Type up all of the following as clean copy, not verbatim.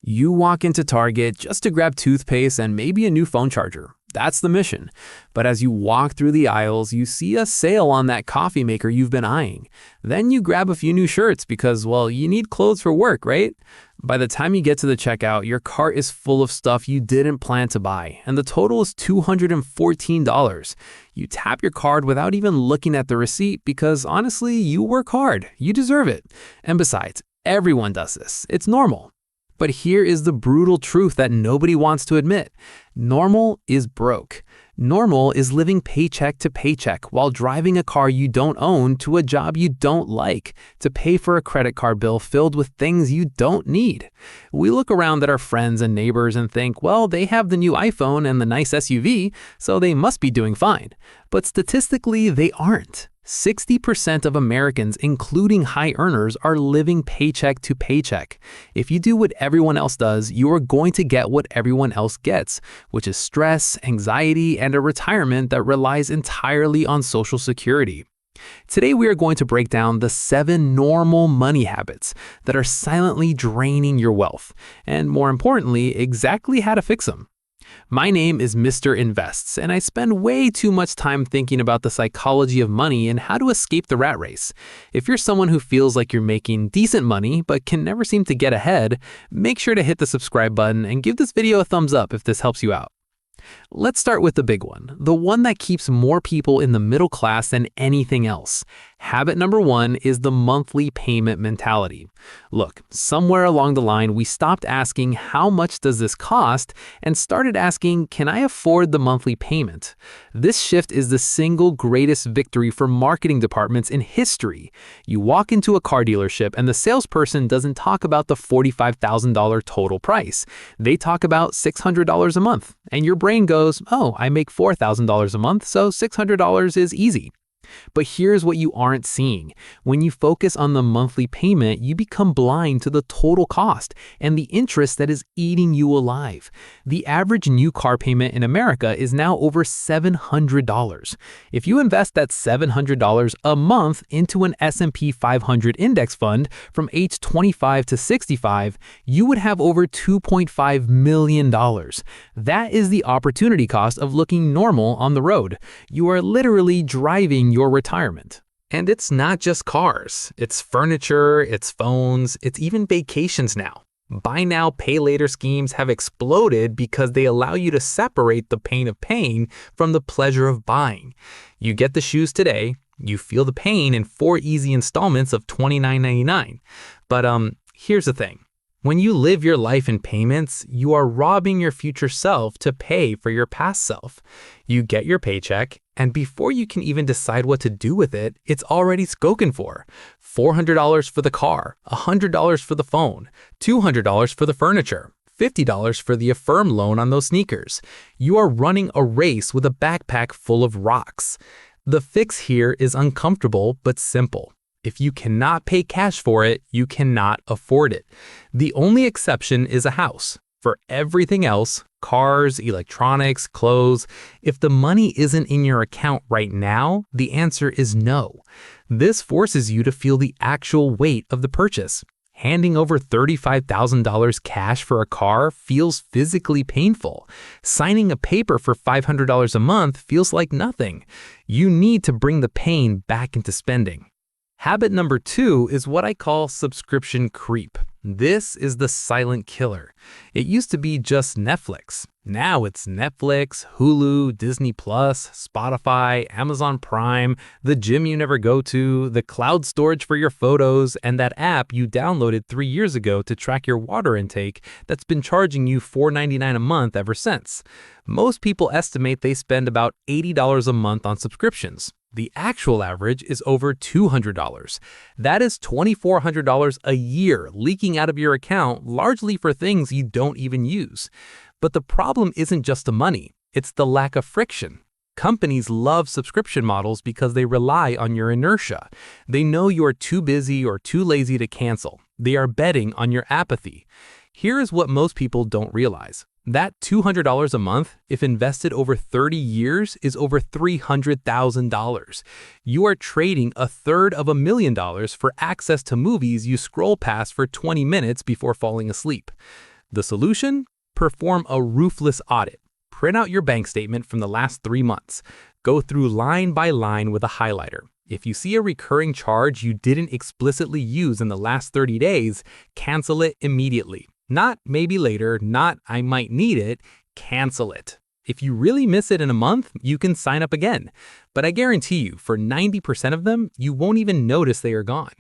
You walk into Target just to grab toothpaste and maybe a new phone charger. That's the mission. But as you walk through the aisles, you see a sale on that coffee maker you've been eyeing. Then you grab a few new shirts because, well, you need clothes for work, right? By the time you get to the checkout, your cart is full of stuff you didn't plan to buy, and the total is $214. You tap your card without even looking at the receipt because, honestly, you work hard. You deserve it. And besides, everyone does this. It's normal. But here is the brutal truth that nobody wants to admit. Normal is broke. Normal is living paycheck to paycheck while driving a car you don't own to a job you don't like, to pay for a credit card bill filled with things you don't need. We look around at our friends and neighbors and think, well, they have the new iPhone and the nice SUV, so they must be doing fine. But statistically, they aren't. 60% of Americans, including high earners, are living paycheck to paycheck. If you do what everyone else does, you are going to get what everyone else gets, which is stress, anxiety, and a retirement that relies entirely on Social Security. Today, we are going to break down the 7 normal money habits that are silently draining your wealth, and more importantly, exactly how to fix them. My name is Mr. Invests, and I spend way too much time thinking about the psychology of money and how to escape the rat race. If you're someone who feels like you're making decent money but can never seem to get ahead, make sure to hit the subscribe button and give this video a thumbs up if this helps you out. Let's start with the big one, the one that keeps more people in the middle class than anything else. Habit number 1 is the monthly payment mentality. Look, somewhere along the line, we stopped asking, how much does this cost? And started asking, can I afford the monthly payment? This shift is the single greatest victory for marketing departments in history. You walk into a car dealership and the salesperson doesn't talk about the $45,000 total price. They talk about $600 a month. And your brain goes, oh, I make $4,000 a month, so $600 is easy. But here's what you aren't seeing. When you focus on the monthly payment, you become blind to the total cost and the interest that is eating you alive. The average new car payment in America is now over $700. If you invest that $700 a month into an S&P 500 index fund from age 25 to 65, you would have over $2.5 million. That is the opportunity cost of looking normal on the road. You are literally driving your retirement. And it's not just cars, it's furniture, it's phones, it's even vacations now. Buy now, pay later schemes have exploded because they allow you to separate the pain of paying from the pleasure of buying. You get the shoes today, you feel the pain in 4 easy installments of $29.99. But here's the thing. When you live your life in payments, you are robbing your future self to pay for your past self. You get your paycheck, and before you can even decide what to do with it, it's already spoken for. $400 for the car, $100 for the phone, $200 for the furniture, $50 for the Affirm loan on those sneakers. You are running a race with a backpack full of rocks. The fix here is uncomfortable but simple. If you cannot pay cash for it, you cannot afford it. The only exception is a house. For everything else, cars, electronics, clothes, if the money isn't in your account right now, the answer is no. This forces you to feel the actual weight of the purchase. Handing over $35,000 cash for a car feels physically painful. Signing a paper for $500 a month feels like nothing. You need to bring the pain back into spending. Habit number 2 is what I call subscription creep. This is the silent killer. It used to be just Netflix. Now it's Netflix, Hulu, Disney+, Spotify, Amazon Prime, the gym you never go to, the cloud storage for your photos, and that app you downloaded 3 years ago to track your water intake that's been charging you $4.99 a month ever since. Most people estimate they spend about $80 a month on subscriptions. The actual average is over $200. That is $2,400 a year leaking out of your account, largely for things you don't even use. But the problem isn't just the money, it's the lack of friction. Companies love subscription models because they rely on your inertia. They know you are too busy or too lazy to cancel. They are betting on your apathy. Here is what most people don't realize. That $200 a month, if invested over 30 years, is over $300,000. You are trading $250,000 for access to movies you scroll past for 20 minutes before falling asleep. The solution? Perform a ruthless audit. Print out your bank statement from the last 3 months. Go through line by line with a highlighter. If you see a recurring charge you didn't explicitly use in the last 30 days, cancel it immediately. Not maybe later, not I might need it, cancel it. If you really miss it in a month, you can sign up again. But I guarantee you, for 90% of them, you won't even notice they are gone.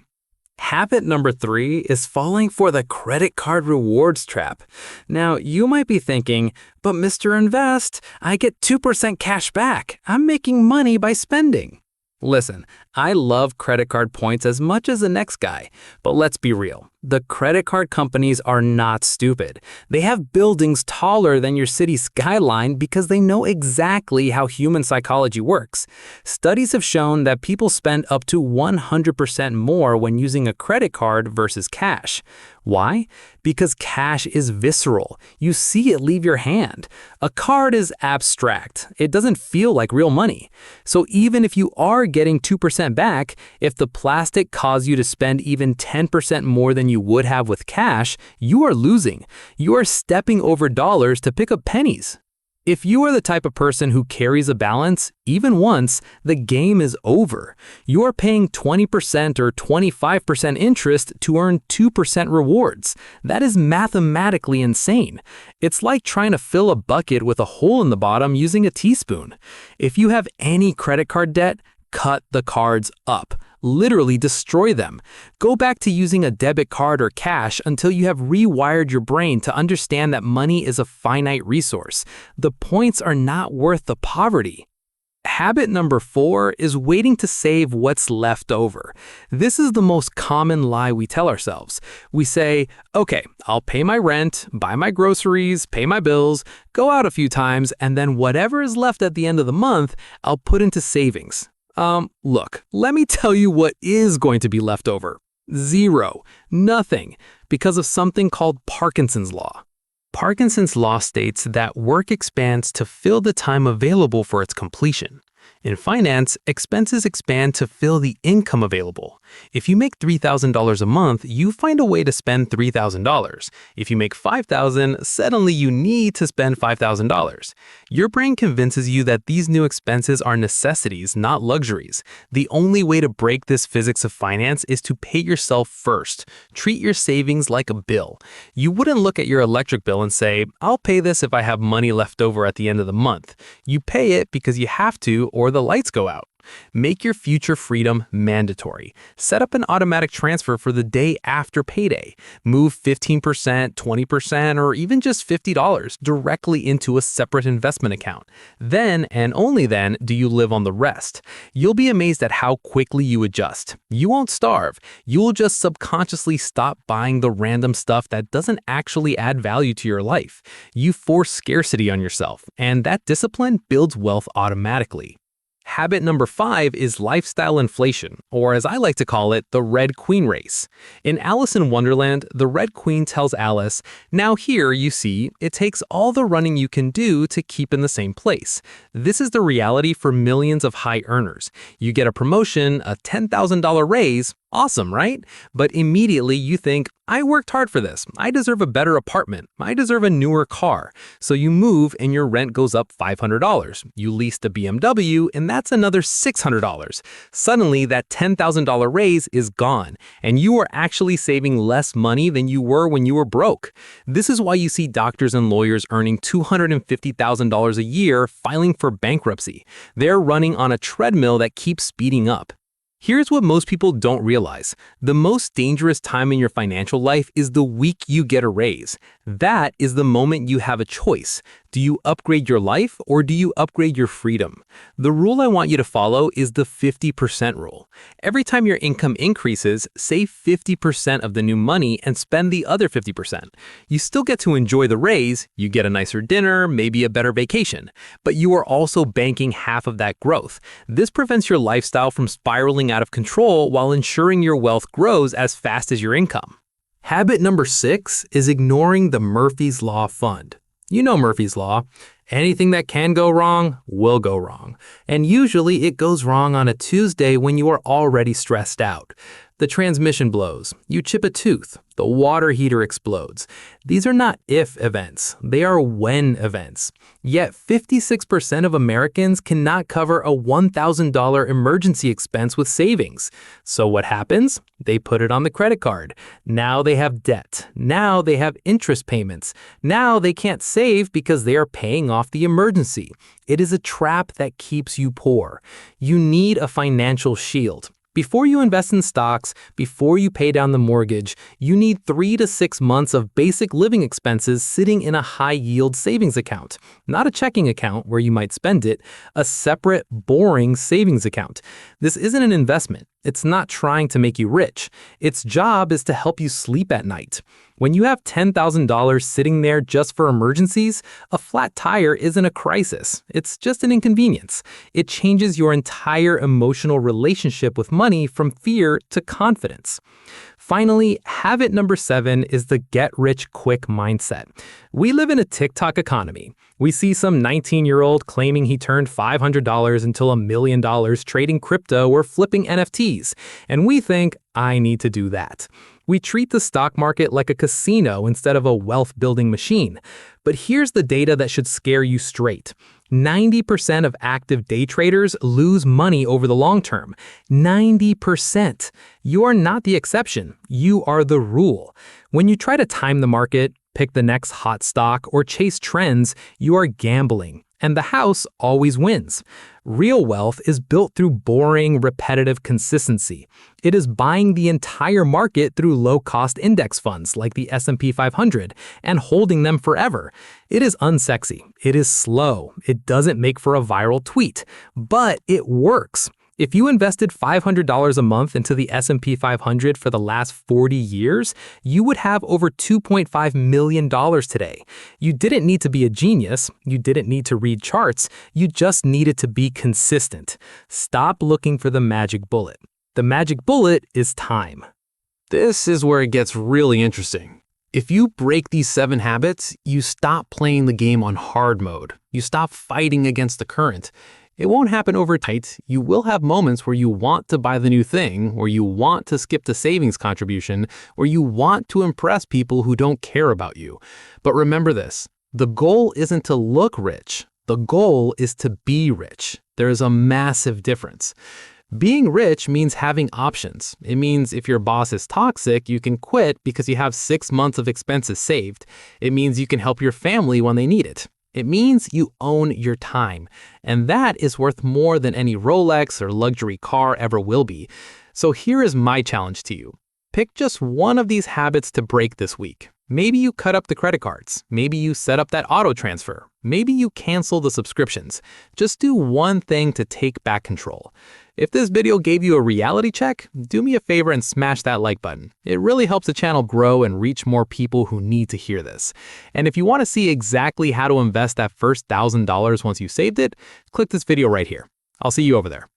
Habit number 3 is falling for the credit card rewards trap. Now, you might be thinking, but Mr. Invest, I get 2% cash back. I'm making money by spending. Listen, I love credit card points as much as the next guy, but let's be real. The credit card companies are not stupid. They have buildings taller than your city's skyline because they know exactly how human psychology works. Studies have shown that people spend up to 100% more when using a credit card versus cash. Why? Because cash is visceral. You see it leave your hand. A card is abstract. It doesn't feel like real money. So even if you are getting 2% back, if the plastic caused you to spend even 10% more than you would have with cash, you are losing. You are stepping over dollars to pick up pennies. If you are the type of person who carries a balance, even once, the game is over. You are paying 20% or 25% interest to earn 2% rewards. That is mathematically insane. It's like trying to fill a bucket with a hole in the bottom using a teaspoon. If you have any credit card debt, cut the cards up. Literally destroy them. Go back to using a debit card or cash until you have rewired your brain to understand that money is a finite resource. The points are not worth the poverty. Habit number 4 is waiting to save what's left over. This is the most common lie we tell ourselves. We say, okay, I'll pay my rent, buy my groceries, pay my bills, go out a few times, and then whatever is left at the end of the month, I'll put into savings. Look, let me tell you what is going to be left over. Zero. Nothing. Because of something called Parkinson's Law. Parkinson's Law states that work expands to fill the time available for its completion. In finance, expenses expand to fill the income available. If you make $3,000 a month, you find a way to spend $3,000. If you make $5,000, suddenly you need to spend $5,000. Your brain convinces you that these new expenses are necessities, not luxuries. The only way to break this physics of finance is to pay yourself first. Treat your savings like a bill. You wouldn't look at your electric bill and say, I'll pay this if I have money left over at the end of the month. You pay it because you have to, or the lights go out. Make your future freedom mandatory. Set up an automatic transfer for the day after payday. Move 15%, 20%, or even just $50 directly into a separate investment account. Then, and only then, do you live on the rest. You'll be amazed at how quickly you adjust. You won't starve. You'll just subconsciously stop buying the random stuff that doesn't actually add value to your life. You force scarcity on yourself, and that discipline builds wealth automatically. Habit number 5 is lifestyle inflation, or as I like to call it, the Red Queen race. In Alice in Wonderland, the Red Queen tells Alice, now here, you see, it takes all the running you can do to keep in the same place. This is the reality for millions of high earners. You get a promotion, a $10,000 raise, awesome, right? But immediately you think, I worked hard for this. I deserve a better apartment. I deserve a newer car. So you move and your rent goes up $500. You lease the BMW and that's another $600. Suddenly that $10,000 raise is gone and you are actually saving less money than you were when you were broke. This is why you see doctors and lawyers earning $250,000 a year filing for bankruptcy. They're running on a treadmill that keeps speeding up. Here's what most people don't realize. The most dangerous time in your financial life is the week you get a raise. That is the moment you have a choice. Do you upgrade your life or do you upgrade your freedom? The rule I want you to follow is the 50% rule. Every time your income increases, save 50% of the new money and spend the other 50%. You still get to enjoy the raise, you get a nicer dinner, maybe a better vacation, but you are also banking half of that growth. This prevents your lifestyle from spiraling out of control while ensuring your wealth grows as fast as your income. Habit number 6 is ignoring the Murphy's Law fund. You know Murphy's Law. Anything that can go wrong will go wrong. And usually it goes wrong on a Tuesday when you are already stressed out. The transmission blows, you chip a tooth, the water heater explodes. These are not if events, they are when events. Yet 56% of Americans cannot cover a $1,000 emergency expense with savings. So what happens? They put it on the credit card. Now they have debt. Now they have interest payments. Now they can't save because they are paying off the emergency. It is a trap that keeps you poor. You need a financial shield. Before you invest in stocks, before you pay down the mortgage, you need 3 to 6 months of basic living expenses sitting in a high-yield savings account. Not a checking account where you might spend it, a separate, boring savings account. This isn't an investment. It's not trying to make you rich. Its job is to help you sleep at night. When you have $10,000 sitting there just for emergencies, a flat tire isn't a crisis. It's just an inconvenience. It changes your entire emotional relationship with money from fear to confidence. Finally, habit number 7 is the get-rich-quick mindset. We live in a TikTok economy. We see some 19-year-old claiming he turned $500 into $1 million trading crypto or flipping NFTs, and we think, I need to do that. We treat the stock market like a casino instead of a wealth-building machine. But here's the data that should scare you straight. 90% of active day traders lose money over the long term. 90%. You are not the exception. You are the rule. When you try to time the market, pick the next hot stock, or chase trends, you are gambling. And the house always wins. Real wealth is built through boring, repetitive consistency. It is buying the entire market through low-cost index funds like the S&P 500 and holding them forever. It is unsexy. It is slow. It doesn't make for a viral tweet. But it works. If you invested $500 a month into the S&P 500 for the last 40 years, you would have over $2.5 million today. You didn't need to be a genius. You didn't need to read charts. You just needed to be consistent. Stop looking for the magic bullet. The magic bullet is time. This is where it gets really interesting. If you break these 7 habits, you stop playing the game on hard mode. You stop fighting against the current. It won't happen overnight. You will have moments where you want to buy the new thing, where you want to skip the savings contribution, where you want to impress people who don't care about you. But remember this, the goal isn't to look rich. The goal is to be rich. There is a massive difference. Being rich means having options. It means if your boss is toxic, you can quit because you have 6 months of expenses saved. It means you can help your family when they need it. It means you own your time, and that is worth more than any Rolex or luxury car ever will be. So here is my challenge to you. Pick just one of these habits to break this week. Maybe you cut up the credit cards. Maybe you set up that auto transfer. Maybe you cancel the subscriptions. Just do one thing to take back control. If this video gave you a reality check, do me a favor and smash that like button. It really helps the channel grow and reach more people who need to hear this. And if you want to see exactly how to invest that first $1,000 once you saved it, click this video right here. I'll see you over there.